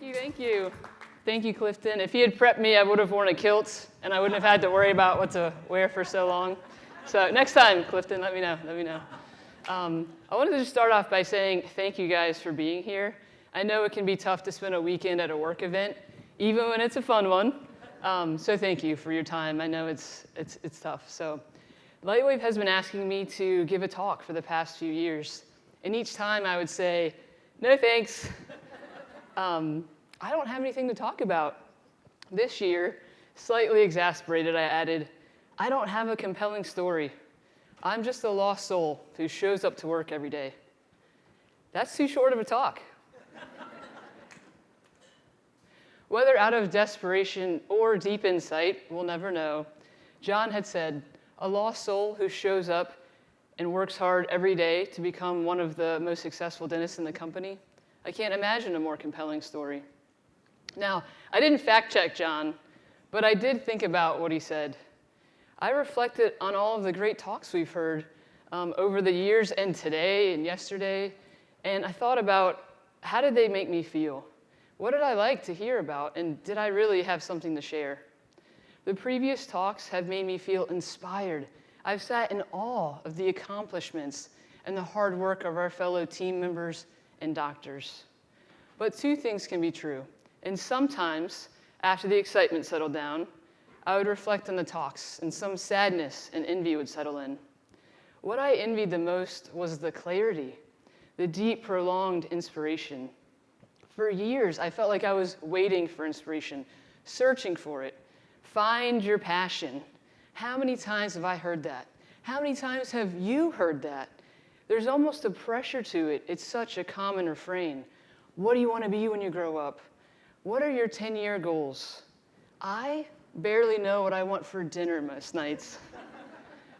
Thank you. Thank you, Clifton. If he had prepped me, I would have worn a kilt, and I wouldn't have had to worry about what to wear for so long. So next time, Clifton, let me know. I wanted to just start off by saying thank you guys for being here. I know it can be tough to spend a weekend at a work event, even when it's a fun one. So thank you for your time. I know it's tough. So Lightwave has been asking me to give a talk for the past few years. And each time I would say, no thanks. I don't have anything to talk about. This year, slightly exasperated, I added, I don't have a compelling story. I'm just a lost soul who shows up to work every day. That's too short of a talk. Whether out of desperation or deep insight, we'll never know, John had said, a lost soul who shows up and works hard every day to become one of the most successful dentists in the company. I can't imagine a more compelling story. Now, I didn't fact check John, but I did think about what he said. I reflected on all of the great talks we've heard over the years and today and yesterday, and I thought about how did they make me feel? What did I like to hear about, and did I really have something to share? The previous talks have made me feel inspired. I've sat in awe of the accomplishments and the hard work of our fellow team members and doctors. But two things can be true, and sometimes, after the excitement settled down, I would reflect on the talks, and some sadness and envy would settle in. What I envied the most was the clarity, the deep, prolonged inspiration. For years, I felt like I was waiting for inspiration, searching for it. Find your passion. How many times have I heard that? How many times have you heard that? There's almost a pressure to it. It's such a common refrain. What do you want to be when you grow up? What are your 10-year goals? I barely know what I want for dinner most nights.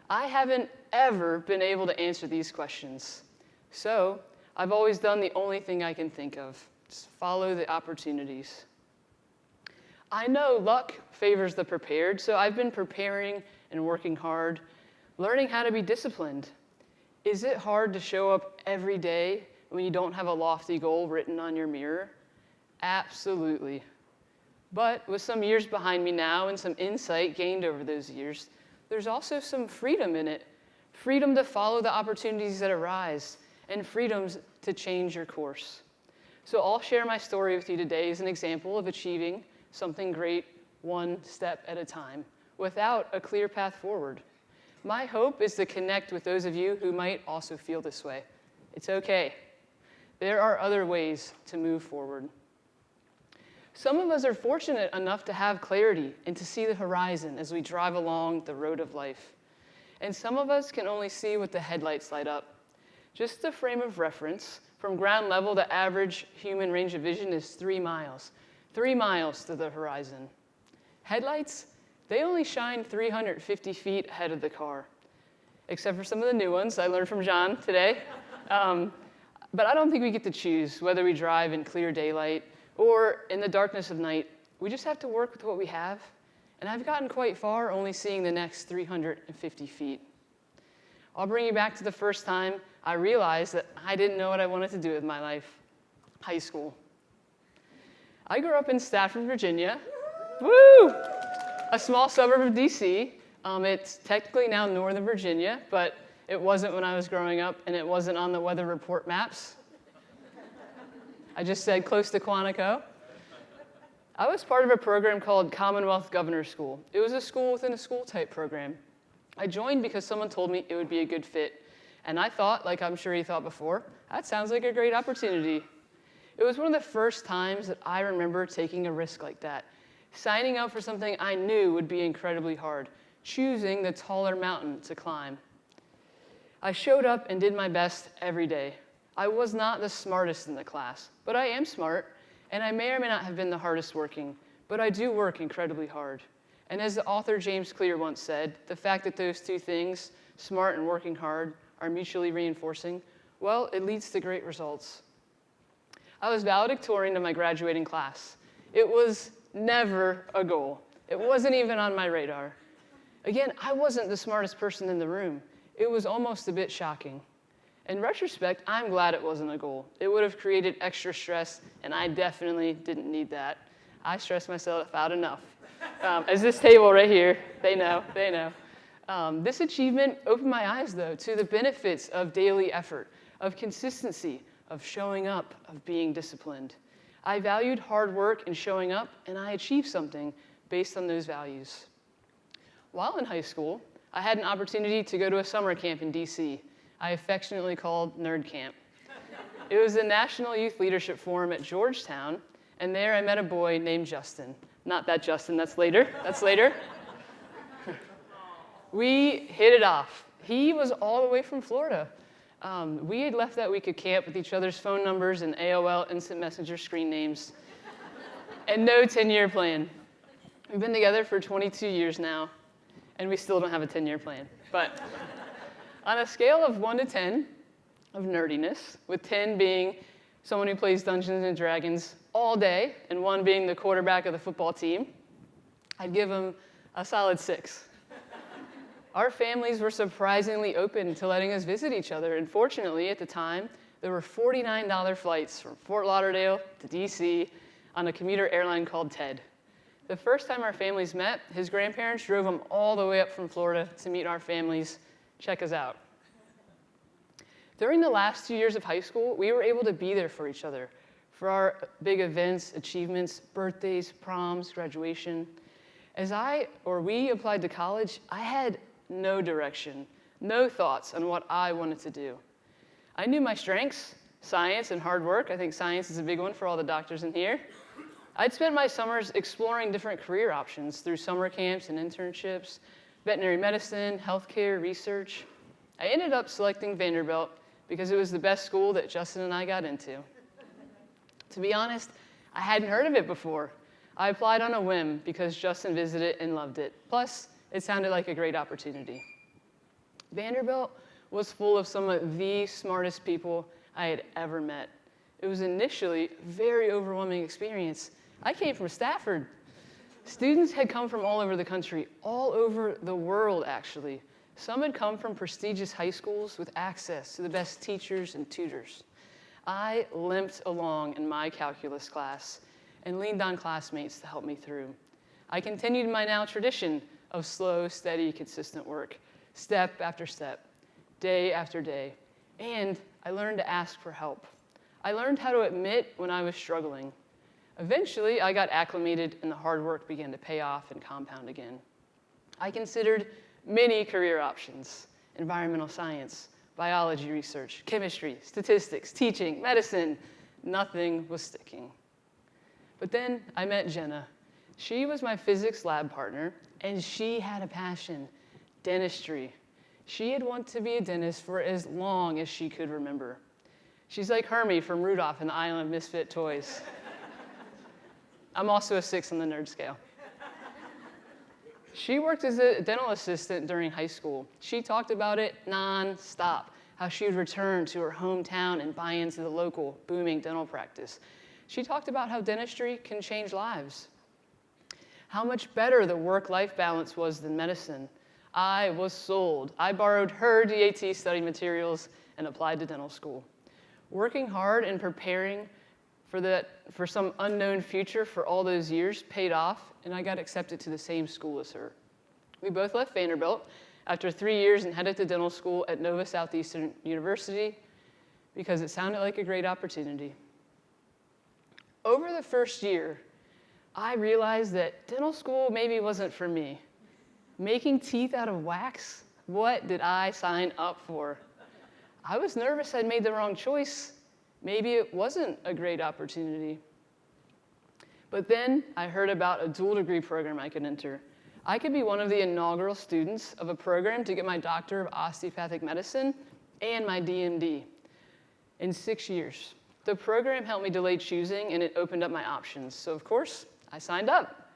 I haven't ever been able to answer these questions. So I've always done the only thing I can think of. Just follow the opportunities. I know luck favors the prepared, so I've been preparing and working hard, learning how to be disciplined. Is it hard to show up every day when you don't have a lofty goal written on your mirror? Absolutely. But with some years behind me now and some insight gained over those years, there's also some freedom in it. Freedom to follow the opportunities that arise and freedoms to change your course. So I'll share my story with you today as an example of achieving something great one step at a time without a clear path forward. My hope is to connect with those of you who might also feel this way. It's okay. There are other ways to move forward. Some of us are fortunate enough to have clarity and to see the horizon as we drive along the road of life. And some of us can only see with the headlights light up. Just a frame of reference, from ground level, the average human range of vision is 3 miles. 3 miles to the horizon. Headlights, they only shine 350 feet ahead of the car, except for some of the new ones I learned from John today. But I don't think we get to choose whether we drive in clear daylight or in the darkness of night. We just have to work with what we have. And I've gotten quite far only seeing the next 350 feet. I'll bring you back to the first time I realized that I didn't know what I wanted to do with my life. High school. I grew up in Stafford, Virginia. Woo! A small suburb of DC. It's technically now Northern Virginia, but it wasn't when I was growing up, and it wasn't on the weather report maps. I just said close to Quantico. I was part of a program called Commonwealth Governor School. It was a school within a school type program. I joined because someone told me it would be a good fit. And I thought, like I'm sure you thought before, that sounds like a great opportunity. It was one of the first times that I remember taking a risk like that, signing up for something I knew would be incredibly hard, choosing the taller mountain to climb. I showed up and did my best every day. I was not the smartest in the class, but I am smart, and I may or may not have been the hardest working, but I do work incredibly hard. And as the author James Clear once said, the fact that those two things, smart and working hard, are mutually reinforcing, well, it leads to great results. I was valedictorian of my graduating class. It was never a goal. It wasn't even on my radar. Again, I wasn't the smartest person in the room. It was almost a bit shocking. In retrospect, I'm glad it wasn't a goal. It would have created extra stress, and I definitely didn't need that. I stress myself out enough. As this table right here, they know. This achievement opened my eyes, though, to the benefits of daily effort, of consistency, of showing up, of being disciplined. I valued hard work and showing up, and I achieved something based on those values. While in high school, I had an opportunity to go to a summer camp in DC. I affectionately called Nerd Camp. It was a National Youth Leadership Forum at Georgetown, and there I met a boy named Justin. Not that Justin, that's later. We hit it off. He was all the way from Florida. We had left that week at camp with each other's phone numbers and AOL Instant Messenger screen names, and no 10-year plan. We've been together for 22 years now, and we still don't have a 10-year plan. But on a scale of 1 to 10 of nerdiness, with 10 being someone who plays Dungeons and Dragons all day, and 1 being the quarterback of the football team, I'd give him a solid 6. Our families were surprisingly open to letting us visit each other, and fortunately, at the time, there were $49 flights from Fort Lauderdale to DC on a commuter airline called TED. The first time our families met, his grandparents drove him all the way up from Florida to meet our families. Check us out. During the last 2 years of high school, we were able to be there for each other, for our big events, achievements, birthdays, proms, graduation. As we applied to college, I had no direction, no thoughts on what I wanted to do. I knew my strengths, science and hard work. I think science is a big one for all the doctors in here. I'd spent my summers exploring different career options through summer camps and internships, veterinary medicine, healthcare, research. I ended up selecting Vanderbilt because it was the best school that Justin and I got into. To be honest, I hadn't heard of it before. I applied on a whim because Justin visited and loved it. Plus, it sounded like a great opportunity. Vanderbilt was full of some of the smartest people I had ever met. It was initially a very overwhelming experience. I came from Stafford. Students had come from all over the country, all over the world, actually. Some had come from prestigious high schools with access to the best teachers and tutors. I limped along in my calculus class and leaned on classmates to help me through. I continued my now tradition of slow, steady, consistent work, step after step, day after day, and I learned to ask for help. I learned how to admit when I was struggling. Eventually, I got acclimated and the hard work began to pay off and compound again. I considered many career options: environmental science, biology research, chemistry, statistics, teaching, medicine. Nothing was sticking. But then I met Jenna. She was my physics lab partner, and she had a passion: dentistry. She had wanted to be a dentist for as long as she could remember. She's like Hermie from Rudolph and the Island of Misfit Toys. I'm also a 6 on the nerd scale. She worked as a dental assistant during high school. She talked about it non-stop, how she would return to her hometown and buy into the local booming dental practice. She talked about how dentistry can change lives, how much better the work-life balance was than medicine. I was sold. I borrowed her DAT study materials and applied to dental school. Working hard and preparing for some unknown future for all those years paid off, and I got accepted to the same school as her. We both left Vanderbilt after 3 years and headed to dental school at Nova Southeastern University because it sounded like a great opportunity. Over the first year, I realized that dental school maybe wasn't for me. Making teeth out of wax? What did I sign up for? I was nervous I'd made the wrong choice. Maybe it wasn't a great opportunity. But then I heard about a dual degree program I could enter. I could be one of the inaugural students of a program to get my Doctorate of Osteopathic Medicine and my DMD in 6 years. The program helped me delay choosing, and it opened up my options. So, of course, I signed up.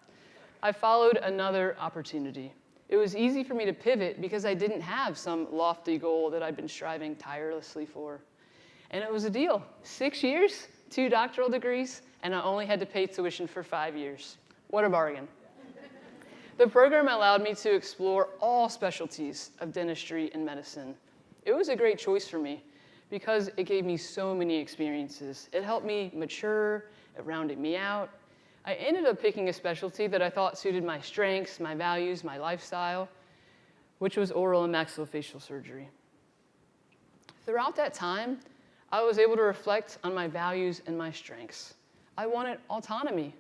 I followed another opportunity. It was easy for me to pivot because I didn't have some lofty goal that I'd been striving tirelessly for. And it was a deal. 6 years, 2 doctoral degrees, and I only had to pay tuition for 5 years. What a bargain. The program allowed me to explore all specialties of dentistry and medicine. It was a great choice for me because it gave me so many experiences. It helped me mature, it rounded me out. I ended up picking a specialty that I thought suited my strengths, my values, my lifestyle, which was oral and maxillofacial surgery. Throughout that time, I was able to reflect on my values and my strengths. I wanted autonomy.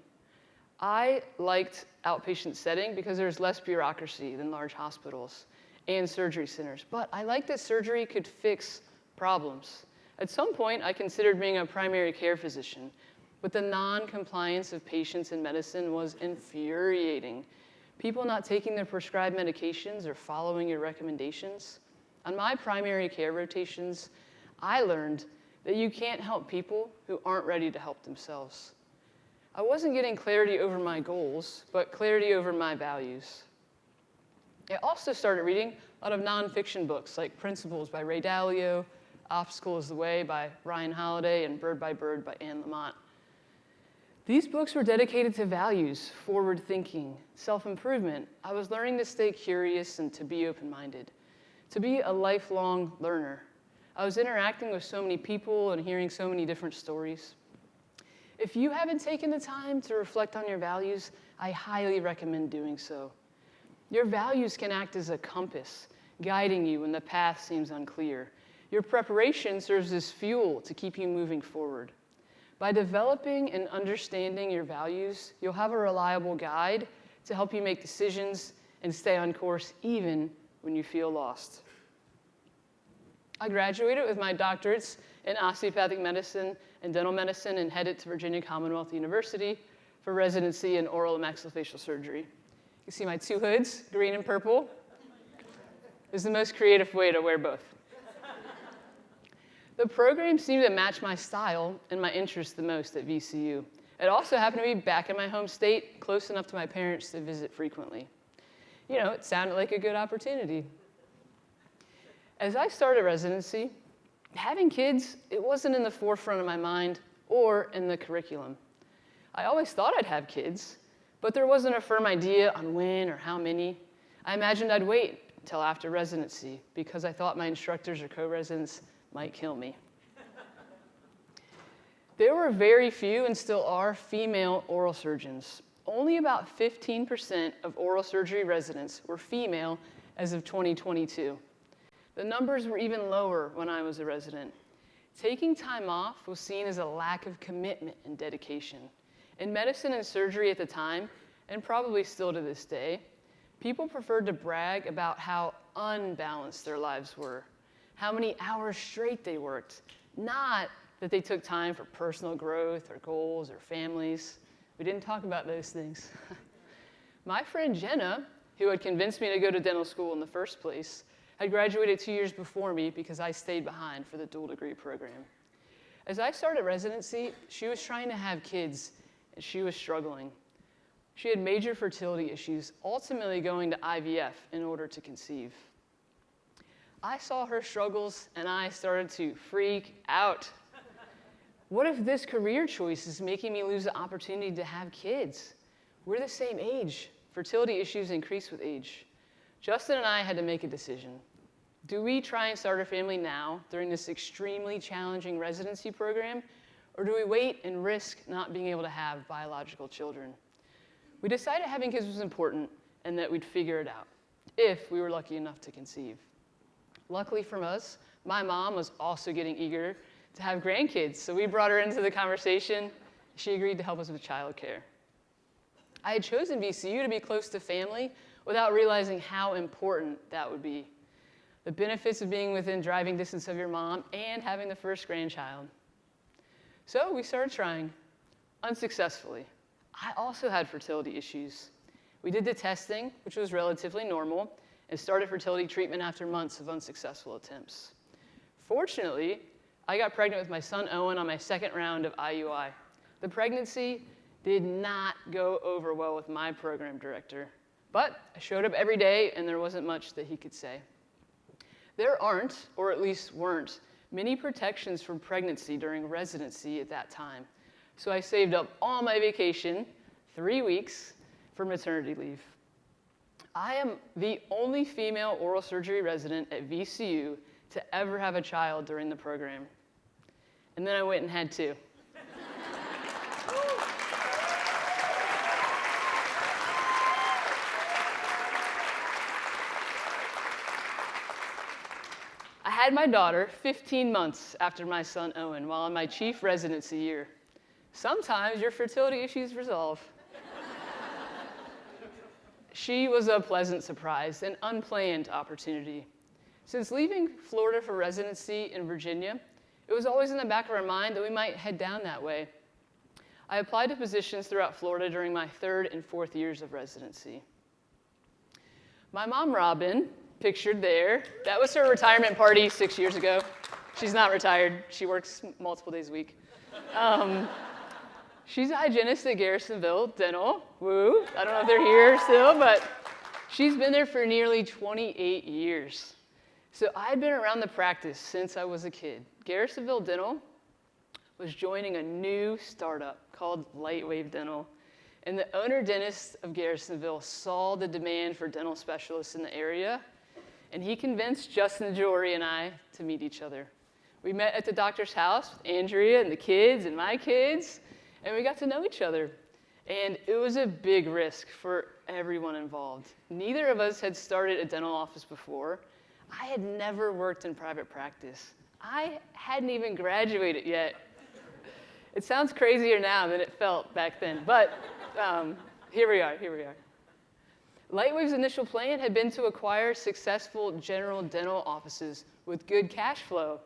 I liked outpatient setting because there's less bureaucracy than large hospitals and surgery centers. But I liked that surgery could fix problems. At some point, I considered being a primary care physician, but the non-compliance of patients in medicine was infuriating. People not taking their prescribed medications or following your recommendations. On my primary care rotations, I learned that you can't help people who aren't ready to help themselves. I wasn't getting clarity over my goals, but clarity over my values. I also started reading a lot of nonfiction books like Principles by Ray Dalio, Obstacle is the Way by Ryan Holiday, and Bird by Bird by Anne Lamott. These books were dedicated to values, forward thinking, self-improvement. I was learning to stay curious and to be open-minded, to be a lifelong learner. I was interacting with so many people and hearing so many different stories. If you haven't taken the time to reflect on your values, I highly recommend doing so. Your values can act as a compass, guiding you when the path seems unclear. Your preparation serves as fuel to keep you moving forward. By developing and understanding your values, you'll have a reliable guide to help you make decisions and stay on course even when you feel lost. I graduated with my doctorates in osteopathic medicine and dental medicine and headed to Virginia Commonwealth University for residency in oral and maxillofacial surgery. You see my two hoods, green and purple. It was the most creative way to wear both. The program seemed to match my style and my interests the most at VCU. It also happened to be back in my home state, close enough to my parents to visit frequently. You know, it sounded like a good opportunity. As I started residency, having kids, it wasn't in the forefront of my mind or in the curriculum. I always thought I'd have kids, but there wasn't a firm idea on when or how many. I imagined I'd wait until after residency because I thought my instructors or co-residents might kill me. There were very few, and still are, female oral surgeons. Only about 15% of oral surgery residents were female as of 2022. The numbers were even lower when I was a resident. Taking time off was seen as a lack of commitment and dedication. In medicine and surgery at the time, and probably still to this day, people preferred to brag about how unbalanced their lives were, how many hours straight they worked, not that they took time for personal growth or goals or families. We didn't talk about those things. My friend Jenna, who had convinced me to go to dental school in the first place, had graduated 2 years before me because I stayed behind for the dual degree program. As I started residency, she was trying to have kids, and she was struggling. She had major fertility issues, ultimately going to IVF in order to conceive. I saw her struggles, and I started to freak out. What if this career choice is making me lose the opportunity to have kids? We're the same age. Fertility issues increase with age. Justin and I had to make a decision. Do we try and start a family now during this extremely challenging residency program, or do we wait and risk not being able to have biological children? We decided having kids was important and that we'd figure it out, if we were lucky enough to conceive. Luckily for us, my mom was also getting eager to have grandkids, so we brought her into the conversation. She agreed to help us with childcare. I had chosen VCU to be close to family without realizing how important that would be. The benefits of being within driving distance of your mom and having the first grandchild. So we started trying, unsuccessfully. I also had fertility issues. We did the testing, which was relatively normal, and started fertility treatment after months of unsuccessful attempts. Fortunately, I got pregnant with my son Owen on my second round of IUI. The pregnancy did not go over well with my program director, but I showed up every day and there wasn't much that he could say. There aren't, or at least weren't, many protections from pregnancy during residency at that time. So I saved up all my vacation, 3 weeks, for maternity leave. I am the only female oral surgery resident at VCU to ever have a child during the program. And then I went and had two. I had my daughter 15 months after my son Owen while in my chief residency year. Sometimes your fertility issues resolve. She was a pleasant surprise, an unplanned opportunity. Since leaving Florida for residency in Virginia, it was always in the back of our mind that we might head down that way. I applied to positions throughout Florida during my 3rd and 4th years of residency. My mom, Robin, pictured there, that was her retirement party 6 years ago. She's not retired. She works multiple days a week. She's a hygienist at Garrisonville Dental. Woo. I don't know if they're here still, but she's been there for nearly 28 years. So I'd been around the practice since I was a kid. Garrisonville Dental was joining a new startup called Lightwave Dental. And the owner dentist of Garrisonville saw the demand for dental specialists in the area, and he convinced Justin Jory and I to meet each other. We met at the doctor's house with Andrea and the kids and my kids, and we got to know each other. And it was a big risk for everyone involved. Neither of us had started a dental office before. I had never worked in private practice. I hadn't even graduated yet. It sounds crazier now than it felt back then, but here we are. Lightwave's initial plan had been to acquire successful general dental offices with good cash flow,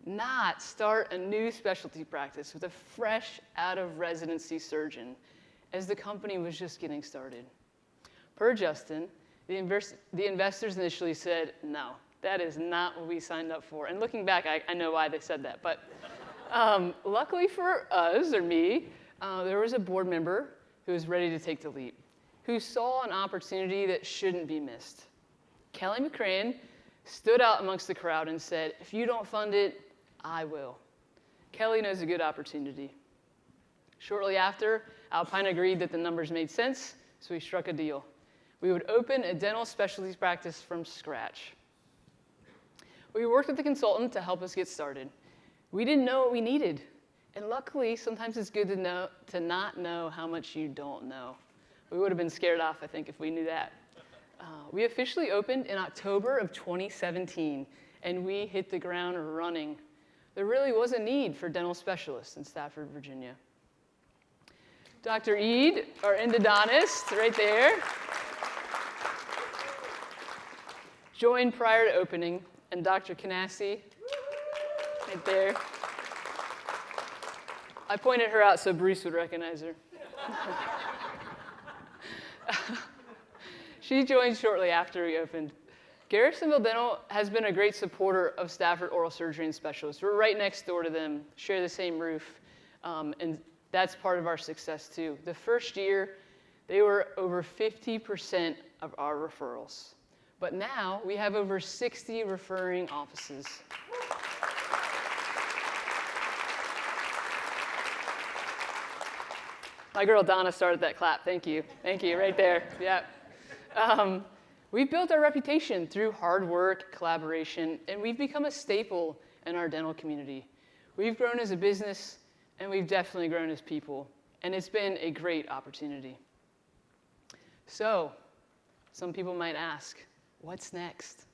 not start a new specialty practice with a fresh out-of-residency surgeon, as the company was just getting started. Per Justin, the investors initially said, no, that is not what we signed up for. And looking back, I know why they said that. But luckily for us, or me, there was a board member who was ready to take the leap, who saw an opportunity that shouldn't be missed. Kelly McCran stood out amongst the crowd and said, if you don't fund it, I will. Kelly knows a good opportunity. Shortly after, Alpine agreed that the numbers made sense, so we struck a deal. We would open a dental specialties practice from scratch. We worked with a consultant to help us get started. We didn't know what we needed. And luckily, sometimes it's good to not know how much you don't know. We would have been scared off, I think, if we knew that. We officially opened in October of 2017, and we hit the ground running. There really was a need for dental specialists in Stafford, Virginia. Dr. Eid, our endodontist, right there, joined prior to opening, and Dr. Canassi, right there. I pointed her out so Bruce would recognize her. She joined shortly after we opened. Garrisonville Dental has been a great supporter of Stafford Oral Surgery and Specialists. We're right next door to them, share the same roof, and that's part of our success too. The first year, they were over 50% of our referrals. But now we have over 60 referring offices. My girl Donna started that clap. Thank you, right there. Yeah. We've built our reputation through hard work, collaboration, and we've become a staple in our dental community. We've grown as a business, and we've definitely grown as people, and it's been a great opportunity. So, some people might ask, what's next?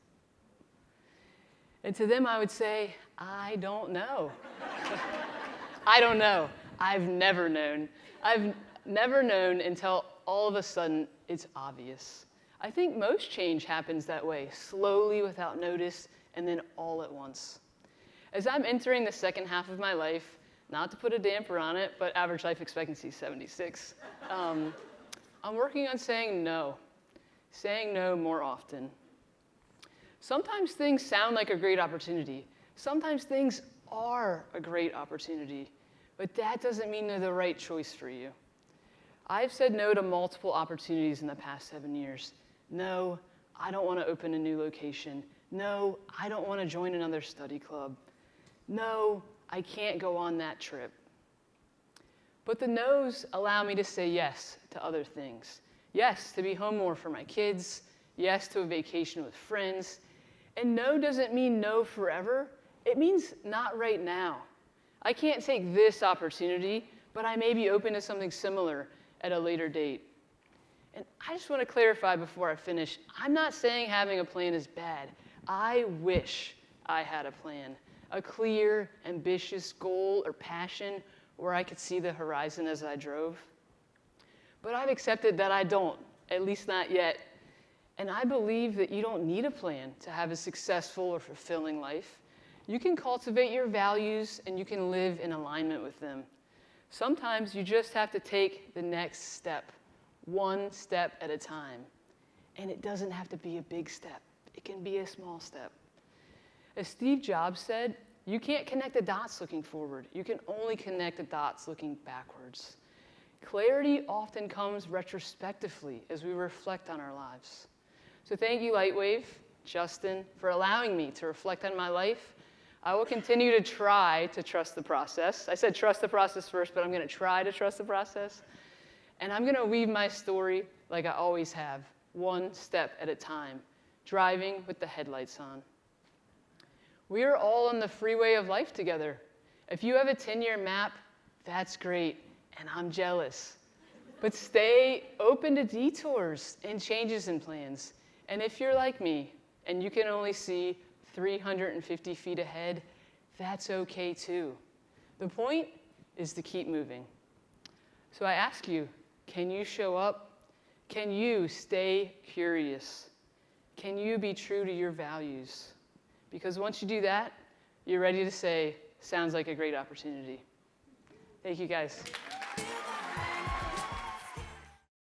And to them, I would say, I don't know. I don't know. I've never known. I've never known until all of a sudden it's obvious. I think most change happens that way, slowly without notice, and then all at once. As I'm entering the second half of my life, not to put a damper on it, but average life expectancy is 76, I'm working on saying no more often. Sometimes things sound like a great opportunity. Sometimes things are a great opportunity, but that doesn't mean they're the right choice for you. I've said no to multiple opportunities in the past 7 years. No, I don't want to open a new location. No, I don't want to join another study club. No, I can't go on that trip. But the no's allow me to say yes to other things. Yes, to be home more for my kids. Yes, to a vacation with friends. And no doesn't mean no forever. It means not right now. I can't take this opportunity, but I may be open to something similar at a later date. And I just want to clarify before I finish, I'm not saying having a plan is bad. I wish I had a plan, a clear, ambitious goal or passion where I could see the horizon as I drove. But I've accepted that I don't, at least not yet. And I believe that you don't need a plan to have a successful or fulfilling life. You can cultivate your values and you can live in alignment with them. Sometimes you just have to take the next step, one step at a time. And it doesn't have to be a big step. It can be a small step. As Steve Jobs said, you can't connect the dots looking forward. You can only connect the dots looking backwards. Clarity often comes retrospectively as we reflect on our lives. So thank you, Lightwave, Justin, for allowing me to reflect on my life. I will continue to try to trust the process. I said trust the process first, but I'm going to try to trust the process. And I'm going to weave my story like I always have, one step at a time, driving with the headlights on. We are all on the freeway of life together. If you have a 10-year map, that's great, and I'm jealous. But stay open to detours and changes in plans. And if you're like me, and you can only see 350 feet ahead, that's okay too. The point is to keep moving. So I ask you, can you show up? Can you stay curious? Can you be true to your values? Because once you do that, you're ready to say, sounds like a great opportunity. Thank you, guys.